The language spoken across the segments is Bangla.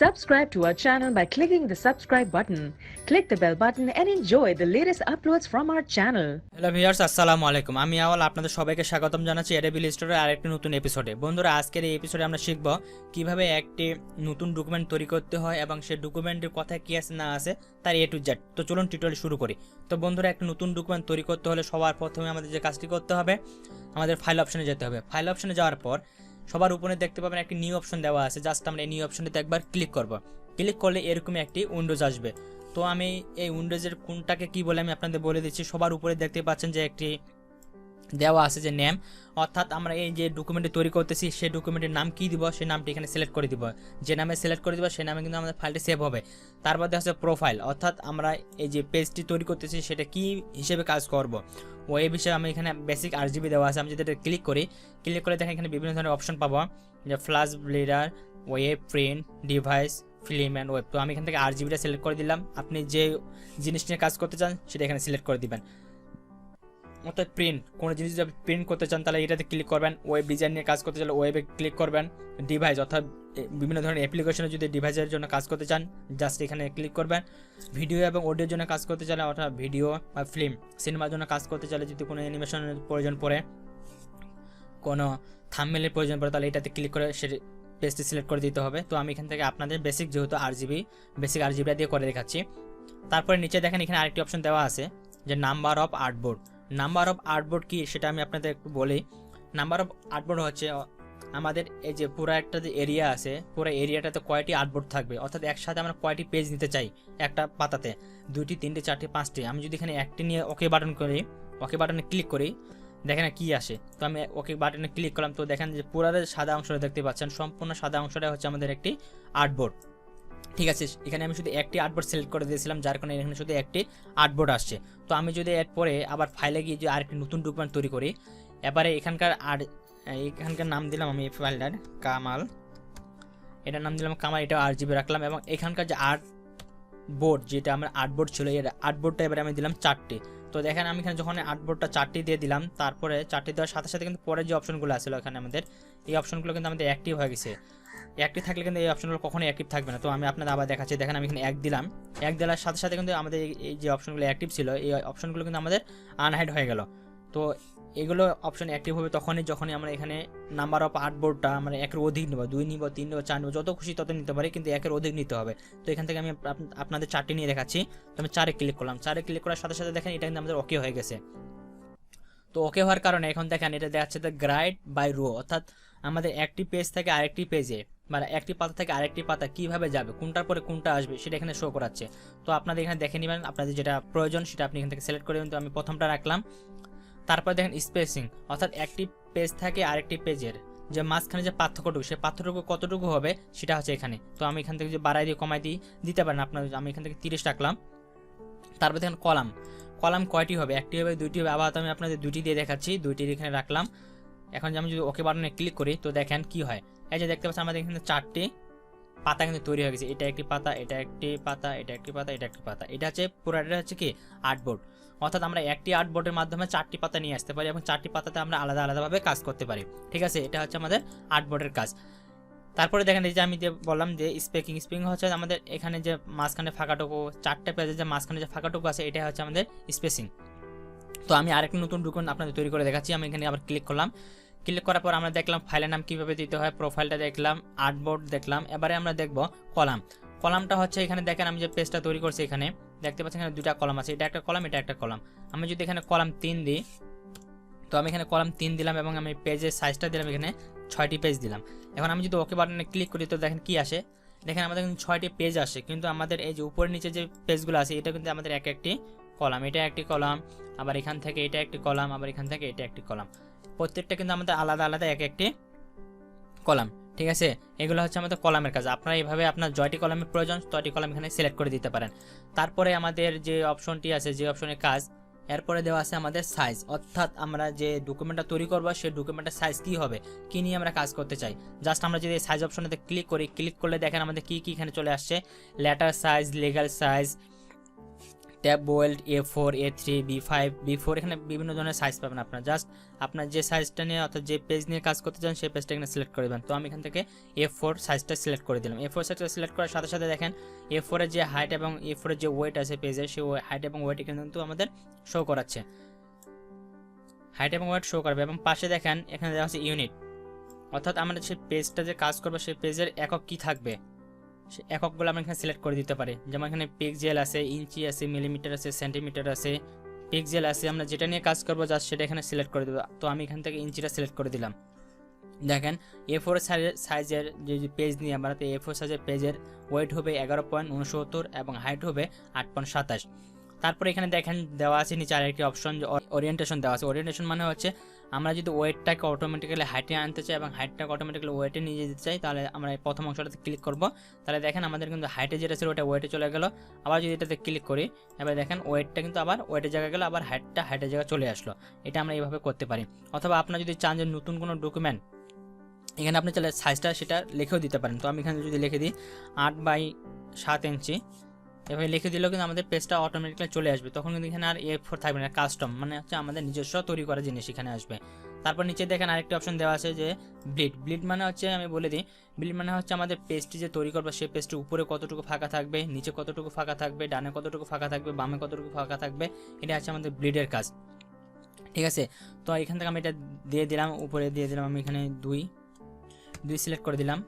Subscribe to our channel by clicking the subscribe button. Click the bell button and enjoy the latest uploads from our channel. Hello viewers, আসসালামু আলাইকুম। আমি আওয়াল আপনাদের সবাইকে স্বাগতম জানাচ্ছি Adobe Illustrator আরেকটি নতুন এপিসোডে। বন্ধুরা, আজকের এই এপিসোডে আমরা শিখব কিভাবে একটি নতুন ডকুমেন্ট তৈরি করতে হয় এবং সেই ডকুমেন্টের কথা কি আছে না আছে তার A to Z। তো চলুন টিউটোরিয়াল শুরু করি। তো বন্ধুরা, একটা নতুন ডকুমেন্ট তৈরি করতে হলে সবার প্রথমে আমাদের যে কাজটি করতে হবে, আমাদের ফাইল অপশনে যেতে হবে। ফাইল অপশনে যাওয়ার পর সবার উপরে দেখতে পাবেন একটি নিউ অপশন দেওয়া আছে। জাস্ট আমরা এই নিউ অপশনটিতে একবার ক্লিক করব। ক্লিক করলে এরকম একটি উইন্ডোজ আসবে। তো আমি এই উইন্ডোজের কোনটাকে কি বলে আমি আপনাদের বলে দিচ্ছি। সবার উপরে দেখতে পাচ্ছেন যে একটি দেওয়া আছে যে নেম, অর্থাৎ আমরা এই যে ডকুমেন্টটি তৈরি করতেছি সেই ডকুমেন্টের নাম কি দিব সেই নামটি এখানে সিলেক্ট করে দিব। যে নামে সিলেক্ট করে দিব সেই নামে কিন্তু আমাদের ফাইলটি সেভ হবে। তারপর দেখা হচ্ছে প্রোফাইল, অর্থাৎ আমরা এই যে পেজটি তৈরি করতেছি সেটা কি হিসেবে কাজ করব। ওয়েব হিসেবে আমি এখানে বেসিক RGB দেওয়া আছে। আমি যদি এটা ক্লিক করি, ক্লিক করে দেখেন এখানে বিভিন্ন ধরনের অপশন পাবো, যে flash bleeder, web, print, device, film and web. তো আমি এখান থেকে RGBটা সিলেক্ট করে দিলাম। আপনি যে জিনিস নিয়ে কাজ করতে চান সেটা এখানে সিলেক্ট করে দিবেন। অর্থাৎ প্রিন্ট, কোনো জিনিস যদি প্রিন্ট করতে চান তাহলে এটাতে ক্লিক করবেন। ওয়েব ডিজাইন নিয়ে কাজ করতে চাইলে ওয়েবে ক্লিক করবেন। ডিভাইস, অর্থাৎ বিভিন্ন ধরনের অ্যাপ্লিকেশনে যদি ডিভাইসের জন্য কাজ করতে চান জাস্ট এখানে ক্লিক করবেন। ভিডিও এবং অডিওর জন্য কাজ করতে চাইলে, অর্থাৎ ভিডিও বা ফিল্ম সিনেমার জন্য কাজ করতে চাইলে, যদি কোনো অ্যানিমেশনের প্রয়োজন পড়ে, কোনো থাম্বনেলের প্রয়োজন পড়ে, তাহলে এটাতে ক্লিক করে সে পেজটি সিলেক্ট করে দিতে হবে। তো আমি এখান থেকে আপনাদের বেসিক যেহেতু বেসিক RGBটা দিয়ে করে দেখাচ্ছি। তারপরে নিচে দেখেন এখানে আরেকটি অপশন দেওয়া আছে যে number of artboard. Number of artboard কি সেটা আমি আপনাদের একটু বলি। নাম্বার অফ আর্টবোর্ড হচ্ছে আমাদের এই যে পুরো একটা যে এরিয়া আছে, পুরো এরিয়াটাতে কয়টি আর্টবোর্ড থাকবে, অর্থাৎ একসাথে আমরা কয়টি পেজ নিতে চাই একটা পাতাতে, 2টি 3টি 4টি 5টি। আমি যদি এখানে একটি নিয়ে ওকে বাটন করি, ওকে বাটনে ক্লিক করি, দেখেন কি আসে। তো আমি ওকে বাটনে ক্লিক করলাম। তো দেখেন যে পুরো সাদা অংশটা দেখতে পাচ্ছেন, সম্পূর্ণ সাদা অংশটা হচ্ছে আমাদের একটি আর্টবোর্ড। ঠিক আছে, এখানে আমি শুধু একটি আর্টবোর্ড সিলেক্ট করে দিয়েছিলাম, যার কারণে এখানে শুধু একটি আর্টবোর্ড আসছে। তো আমি যদি এরপরে আবার ফাইলে গিয়ে যে আরেকটি নতুন ডকুমেন্ট তৈরি করি, এবারে এখানকার নাম দিলাম আমি ফাইলটার কামাল, এটার নাম দিলাম কামাল, এটা RGB রাখলাম। এবং এখানকার যে আর্টবোর্ড, যেটা আমার আর্টবোর্ড ছিল, এই আর্টবোর্ডটা এবারে আমি দিলাম 4টি। তো দেখেন আমি এখানে যখন আর্টবোর্ডটা 4টি দিয়ে দিলাম, তারপরে 4টি দেওয়ার সাথে সাথে কিন্তু পরে যে অপশনগুলো আসলো এখানে আমাদের এই অপশনগুলো কিন্তু আমাদের অ্যাক্টিভ হয়ে গেছে। অ্যাক্টিভ থাকলে কিন্তু এই অপশনগুলো কখনোই অ্যাক্টিভ থাকবে না। তো আমি আপনাদের আবার দেখাচ্ছি। দেখেন আমি এখানে 1 দিলাম, 1 দেওয়ার সাথে সাথে কিন্তু আমাদের এই যে অপশনগুলো অ্যাক্টিভ ছিল এই অপশনগুলো কিন্তু আমাদের আনহাইড হয়ে গেল। তো এগুলো অপশন অ্যাক্টিভ হবে যখনই আমরা এখানে নাম্বার অফ আর্টবোর্ডটা আমরা 1-এর অধিক নেব, 2 নিব, 3 নিব, 4 নিব, যত খুশি তত নিতে পারি, কিন্তু 1-এর অধিক নিতে হবে। তো এখান থেকে আমি আপনাদের 4টি নিয়ে দেখাচ্ছি। তো আমি 4-এ ক্লিক করলাম। 4-এ ক্লিক করার সাথে সাথে দেখেন এটা কিন্তু আমাদের ওকে হয়ে গেছে। তো ওকে হওয়ার কারণে এখন দেখেন এটা দেখাচ্ছে দ্য গ্রাইড বাই রো, অর্থাৎ আমাদের একটি পেজ থেকে আরেকটি পেজে, মানে একটি পাতা থেকে আরেকটি পাতা কিভাবে যাবে, কোনটার পরে কোনটা আসবে সেটা এখানে শো করাচ্ছে। তো আপনাদের এখানে দেখে নেবেন, আপনাদের যেটা প্রয়োজন সেটা আপনি এখান থেকে সিলেক্ট করে দেবেন। তো আমি প্রথমটা রাখলাম। তারপর দেখেন স্পেসিং, অর্থাৎ একটি পেজ থেকে আরেকটি পেজের যে মাঝখানে যে পার্থক্যটুকু, সেই পার্থক্য কতটুকু হবে সেটা হচ্ছে এখানে। তো আমি এখান থেকে যে বাড়াই দিয়ে কমাই দিতে পারেন আপনার, আমি এখান থেকে 30 রাখলাম। তারপর দেখেন কলাম কয়টি হবে, একটি হবে, 2টি হবে। আবার আমি আপনাদের 2টি দিয়ে দেখাচ্ছি, 2টি এখানে রাখলাম। এখন যে আমি যদি ওকে বাটনে ক্লিক করি তো দেখেন কি হয়। এই যে দেখতে পাচ্ছেন আমাদের এখানে 4টি পাতা কিন্তু তৈরি হয়ে গেছে। এটা একটি পাতা, এটা একটি পাতা, এটা একটি পাতা, এটা একটি পাতা। এটা হচ্ছে পুরোটা হচ্ছে কি আর্টবোর্ড, অর্থাৎ আমরা একটি আর্টবোর্ডের মাধ্যমে 4টি পাতা নিয়ে আসতে পারি এবং 4টি পাতাতে আমরা আলাদা আলাদাভাবে কাজ করতে পারি। ঠিক আছে, এটা হচ্ছে আমাদের আর্টবোর্ডের কাজ। তারপরে দেখেন এই যে আমি যে বললাম যে স্পেকিং হচ্ছে আমাদের এখানে যে মাঝখানে ফাঁকাটুকু, 4টে পেজের যে মাঝখানে যে ফাঁকাটুকু আছে এটা হচ্ছে আমাদের স্পেসিং। তো আমি আরেকটি নতুন ডকুমেন্ট আপনাদের তৈরি করে দেখাচ্ছি। আমি এখানে আবার ক্লিক করলাম। ক্লিক করার পর আমরা দেখলাম ফাইলের নাম কীভাবে দিতে হয়, প্রোফাইলটা দেখলাম, আর্টবোর্ড দেখলাম। এবারে আমরা দেখব কলামটা হচ্ছে এখানে দেখেন আমি যে পেজটা তৈরি করছি এখানে দেখতে পাচ্ছেন এখানে 2টা কলাম আছে, এটা একটা কলাম, এটা একটা কলাম। আমি যদি এখানে কলাম 3 দিই, তো আমি এখানে কলাম 3 দিলাম এবং আমি পেজের সাইজটা দিলাম এখানে 6টি পেজ দিলাম। এখন আমি যদি ওকে বাটনে ক্লিক করি তো দেখেন কি আসে, দেখেন আমাদের কিন্তু 6টি পেজ আসে, কিন্তু আমাদের এই যে উপরের নিচে যে পেজগুলো আছে এটা কিন্তু আমাদের একটি কলাম, এটা একটি কলাম, আবার এখান থেকে এটা একটি কলাম, আবার এখান থেকে এটা একটি কলাম। প্রত্যেকটা কিন্তু আমাদের আলাদা আলাদা একটি কলাম। ঠিক আছে, এগুলো হচ্ছে আমাদের কলামের কাজ। আপনারা এইভাবে আপনার জয়টি কলামের প্রয়োজন তয়টি কলাম এখানে সিলেক্ট করে দিতে পারেন। তারপরে আমাদের যে অপশনটি আছে, যে অপশনের কাজ, এরপরে দেওয়া আছে আমাদের সাইজ, অর্থাৎ আমরা যে ডকুমেন্টটা তৈরি করবো সেই ডকুমেন্টের সাইজ কি হবে, কি নিয়ে আমরা কাজ করতে চাই। জাস্ট আমরা যদি সাইজ অপশনেতে ক্লিক করি, ক্লিক করলে দেখেন আমাদের কি কি এখানে চলে আসছে, letter size, legal size, tabloid A4 A3 B5 B4 এখানে বিভিন্ন ধরনের সাইজ পাবেন আপনারা। জাস্ট আপনার যে সাইজটা নিয়ে অর্থাৎ যে পেজ নিয়ে কাজ করতে চান সেই পেজটা এখানে সিলেক্ট করে দেবেন। তো আমি এখান থেকে A4 সাইজটা সিলেক্ট করে দিলাম। A4 সাইজটা সিলেক্ট করার সাথে সাথে দেখেন A4 এর যে হাইট এবং A4 এর যে ওয়েট আছে পেজের, সেই হাইট এবং ওয়েট কিন্তু আমাদের শো করাচ্ছে, হাইট এবং ওয়েট শো করবে। এবং পাশে দেখেন এখানে দেওয়া আছে ইউনিট, অর্থাৎ আমরা সেই পেজটা যে কাজ করবো সেই পেজের একক কি থাকবে, সেই এককগুলো আমরা এখানে সিলেক্ট করে দিতে পারি। যেমন এখানে পিক্সেল আছে, ইঞ্চি আছে, মিলিমিটার আছে, সেন্টিমিটার আছে, পিক্সেল আছে। আমরা যেটা নিয়ে কাজ করবো জাস্ট সেটা এখানে সিলেক্ট করে দেবো। তো আমি এখান থেকে ইঞ্চিটা সিলেক্ট করে দিলাম। দেখেন A4 সাইজের যে পেজ নিয়ে আমরা, তো A4 সাইজের পেজের ওয়েট হবে 11.69 এবং হাইট হবে 8.27। তারপরে এখানে দেখেন দেওয়া আছে নিচে আরেকটি অপশন যে ওরিয়েন্টেশন দেওয়া আছে। ওরিয়েন্টেশন মানে হচ্ছে আমরা যদি ওয়েটটাকে অটোমেটিক্যালি হাইটে আনতে চাই এবং হাইটটাকে অটোমেটিক্যালি ওয়েটে নিয়ে যেতে চাই, তাহলে আমরা এই প্রথম অংশটাতে ক্লিক করব। তাহলে দেখেন আমাদের কিন্তু হাইটে যেটা ছিল ওটা ওয়েটে চলে গেল। আবার যদি এটাতে ক্লিক করি, এবার দেখেন ওয়েটটা কিন্তু আবার ওয়েটের জায়গায় গেল, আবার হাইটটা হাইটের জায়গায় চলে আসলো। এটা আমরা এইভাবে করতে পারি। অথবা আপনারা যদি চান যে নতুন কোনো ডকুমেন্ট, এখানে আপনি চাইলে সাইজটা সেটা লিখেও দিতে পারেন। তো আমি এখানে যদি লিখে দিই 8/7 ইঞ্চি, এভাবে লিখে দিলেও কিন্তু আমাদের পেজটা অটোমেটিক্যালি চলে আসবে। তখন কিন্তু এখানে আর A4 থাকবে না, কাস্টম মানে হচ্ছে আমাদের নিজস্ব তৈরি করা জিনিস এখানে আসবে। তারপর নিচে দেখেন আরেকটি অপশন দেওয়া আছে যে ব্লিড মানে হচ্ছে, আমি বলে দিই, ব্লিড মানে হচ্ছে আমাদের পেজটি যে তৈরি করবো সেই পেজটি উপরে কতটুকু ফাঁকা থাকবে, নিচে কতটুকু ফাঁকা থাকবে, ডানে কতটুকু ফাঁকা থাকবে, বামে কতটুকু ফাঁকা থাকবে, এটা হচ্ছে আমাদের ব্লিডের কাজ। ঠিক আছে, তো এখান থেকে আমি এটা দিয়ে দিলাম, উপরে দিয়ে দিলাম আমি এখানে 2 সিলেক্ট করে দিলাম।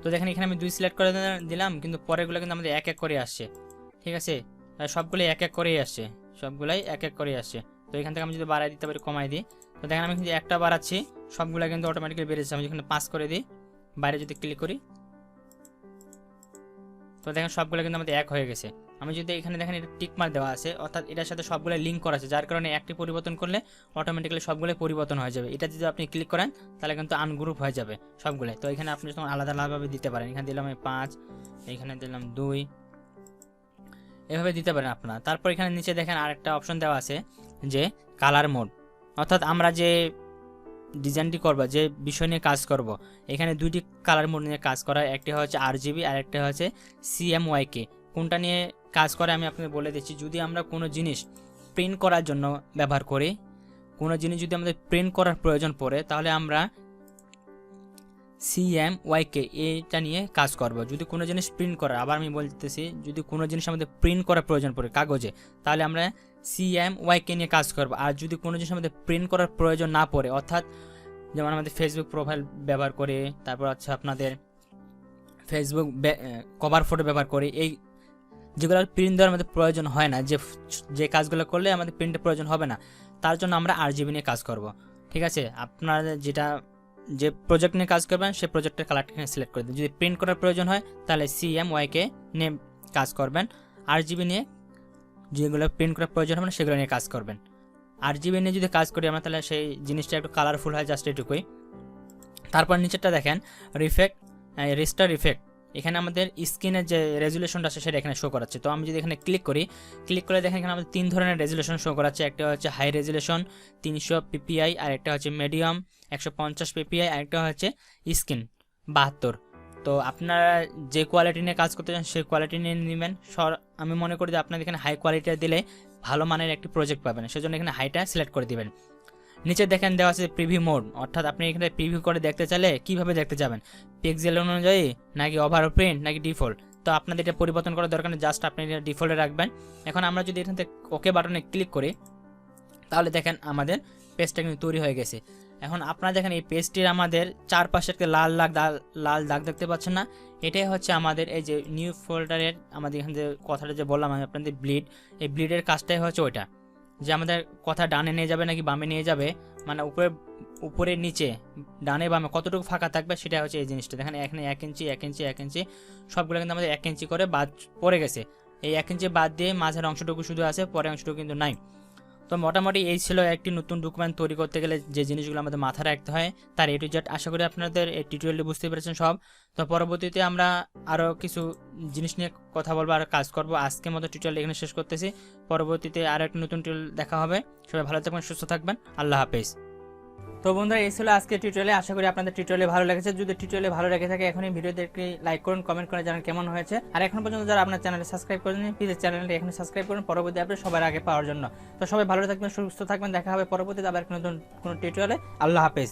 তো দেখেন এখানে আমি 2 সিলেক্ট করে দিলাম, কিন্তু পরেরগুলো কিন্তু আমাদের এক এক করে আসছে। ঠিক আছে, সবগুলোই এক এক করেই আসছে, সবগুলাই এক এক করেই আসছে। তো এখান থেকে আমি যদি বাড়াই দিতে পারি, কমাই দিই, তো দেখেন আমি কিন্তু একটা বাড়াচ্ছি, সবগুলো কিন্তু অটোমেটিক্যালি বেড়েছে। আমি যেখানে 5 করে দিই, বাইরে যদি ক্লিক করি, তো দেখেন সবগুলো কিন্তু আমাদের এক হয়ে গেছে। আমি যদি এখানে দেখেন এটা টিক মার্ক দেওয়া আছে, অর্থাৎ এটার সাথে সবগুলো লিঙ্ক করা আছে, যার কারণে একটি পরিবর্তন করলে অটোমেটিক্যালি সবগুলো পরিবর্তন হয়ে যাবে। এটা যদি আপনি ক্লিক করেন তাহলে কিন্তু আনগ্রুপ হয়ে যাবে সবগুলো। তো এখানে আপনি যখন আলাদা আলাদাভাবে দিতে পারেন, এখানে দিলাম 5, এখানে দিলাম 2, এভাবে দিতে পারেন আপনারা। তারপর এখানে নিচে দেখেন আরেকটা অপশন দেওয়া আছে যে কালার মোড, অর্থাৎ আমরা যে ডিজাইনটি করব, যে বিষয় নিয়ে কাজ করব, এখানে দুইটি কালার মোড নিয়ে কাজ করা, একটি হচ্ছে RGB আর একটা হচ্ছে CMYK। কোনটা নিয়ে কাজ করে আমি আপনাদের বলে দিচ্ছি। যদি আমরা কোনো জিনিস প্রিন্ট করার জন্য ব্যবহার করি, কোনো জিনিস যদি আমাদের প্রিন্ট করার প্রয়োজন পড়ে, তাহলে আমরা CMYK এটা নিয়ে কাজ করব। যদি কোনো জিনিস প্রিন্ট করা, আবার আমি বলতেছি, যদি কোনো জিনিস আমাদের প্রিন্ট করার প্রয়োজন পড়ে কাগজে, তাহলে আমরা CMYK নিয়ে কাজ করব। আর যদি কোনো জিনিস আমাদের প্রিন্ট করার প্রয়োজন না পড়ে, অর্থাৎ যেমন আমাদের ফেসবুক প্রোফাইল ব্যবহার করে, তারপর হচ্ছে আপনাদের ফেসবুক কভার ফটো ব্যবহার করে, এই যেগুলো প্রিন্ট দেওয়ার আমাদের প্রয়োজন হয় না, যে কাজগুলো করলে আমাদের প্রিন্টের প্রয়োজন হবে না, তার জন্য আমরা RGB নিয়ে কাজ করব। ঠিক আছে, আপনারা যে প্রজেক্ট নিয়ে কাজ করবেন সেই প্রজেক্টের কালারটা এখানে সিলেক্ট করে দিন। যদি প্রিন্ট করার প্রয়োজন হয় তাহলে CMYK নিয়ে কাজ করবেন, RGB নিয়ে যেগুলো প্রিন্ট করার প্রয়োজন হবে না সেগুলো নিয়ে কাজ করবেন। RGB নিয়ে যদি কাজ করি আমরা, তাহলে সেই জিনিসটা একটু কালারফুল হয়, জাস্ট এটুকুই। তারপর নিচেরটা দেখেন রেস্টার ইফেক্ট, এখানে আমাদের স্ক্রিনের যে রেজুলেশনটা আছে সেটা এখানে শো করাচ্ছে। তো আমি যদি এখানে ক্লিক করে দেখেন এখানে আমাদের 3 ধরনের রেজুলেশন শো করাচ্ছে। একটা হচ্ছে হাই রেজুলেশন 300 ppi, আর একটা হচ্ছে মিডিয়াম 150 ppi, আর একটা হচ্ছে স্ক্রিন 72। তো আপনারা যে কোয়ালিটি নিয়ে কাজ করতে চান সেই কোয়ালিটি নিয়ে নেবেন। আমি মনে করি যে আপনাদের এখানে হাই কোয়ালিটি দিলে ভালো মানের একটি প্রজেক্ট পাবেন, সেজন্য এখানে হাইটা সিলেক্ট করে দিবেন। নিচে দেখেন দেওয়া আছে প্রিভিউ মোড, অর্থাৎ আপনি এখানে প্রিভিউ করে দেখতে চাইলে কিভাবে দেখতে যাবেন, পিক্সেল অনুযায়ী নাকি ওভার প্রিন্ট নাকি ডিফল্ট। তো আপনাদের এটা পরিবর্তন করার দরকার নেই, জাস্ট আপনি এটা ডিফল্টে রাখবেন। এখন আমরা যদি এখান থেকে ওকে বাটনে ক্লিক করি, তাহলে দেখেন আমাদের পেজটা কিন্তু তৈরি হয়ে গেছে। এখন আপনারা দেখেন এই পেজটির আমাদের চারপাশে একটা লাল দাগ দেখতে পাচ্ছেন না, এটাই হচ্ছে আমাদের এই যে নিউ ফোল্ডারের আমাদের এখানে যে কথাটা যে বললাম আমি আপনাদের এই ব্লিডের কাজটাই হচ্ছে ওইটা, যে আমাদের কথা ডানে নিয়ে যাবে নাকি বামে নিয়ে যাবে, মানে উপরে নিচে ডানে বামে কতটুকু ফাঁকা থাকবে সেটা হচ্ছে এই জিনিসটা। দেখেন এখানে 1 ইঞ্চি 1 ইঞ্চি 1 ইঞ্চি সবগুলো কিন্তু আমাদের 1 ইঞ্চি করে বাদ পড়ে গেছে। এই 1 ইঞ্চি বাদ দিয়ে মাঝের অংশটুকু শুধু আছে, পরের অংশটুকু কিন্তু নাই। তো মোটামুটি এই ছিল একটি নতুন ডকুমেন্ট তৈরি করতে গেলে যে জিনিসগুলো আমাদের মাথায় রাখতে হয় তার A to Z। আশা করি আপনাদের এই টিউটোরিয়ালটি বুঝতে পেরেছেন সব। তো পরবর্তীতে আমরা আরও কিছু জিনিস নিয়ে কথা বলবো আর কাজ করব। আজকের মতো টিউটোরিয়াল এখানে শেষ করতেছি, পরবর্তীতে আরও একটি নতুন টিউটোরিয়াল দেখা হবে। সবাই ভালো থাকবেন, সুস্থ থাকবেন, আল্লাহ হাফেজ। তো বন্ধুরা এই ছিল আজকে টিউটোরিয়ালে। আশা করি আপনাদের টিউটোরিয়ালে ভালো লেগেছে। যদি টিউটোরিয়ালে ভালো লেগে থাকে এখনই ভিডিওতে লাইক করুন, কমেন্ট করে জানান কেমন হয়েছে। আর এখন পর্যন্ত যারা আপনার চ্যানেলে সাবস্ক্রাইব করেননি প্লিজ চ্যানেলটি এখন সাবস্ক্রাইব করুন পরবর্তী আপডেট সবার আগে পাওয়ার জন্য। তো সবাই ভালো থাকবেন, সুস্থ থাকবেন, দেখা হবে পরবর্তীতে আবার নতুন কোনো টিউটোরিয়ালে। আল্লাহ হাফেজ।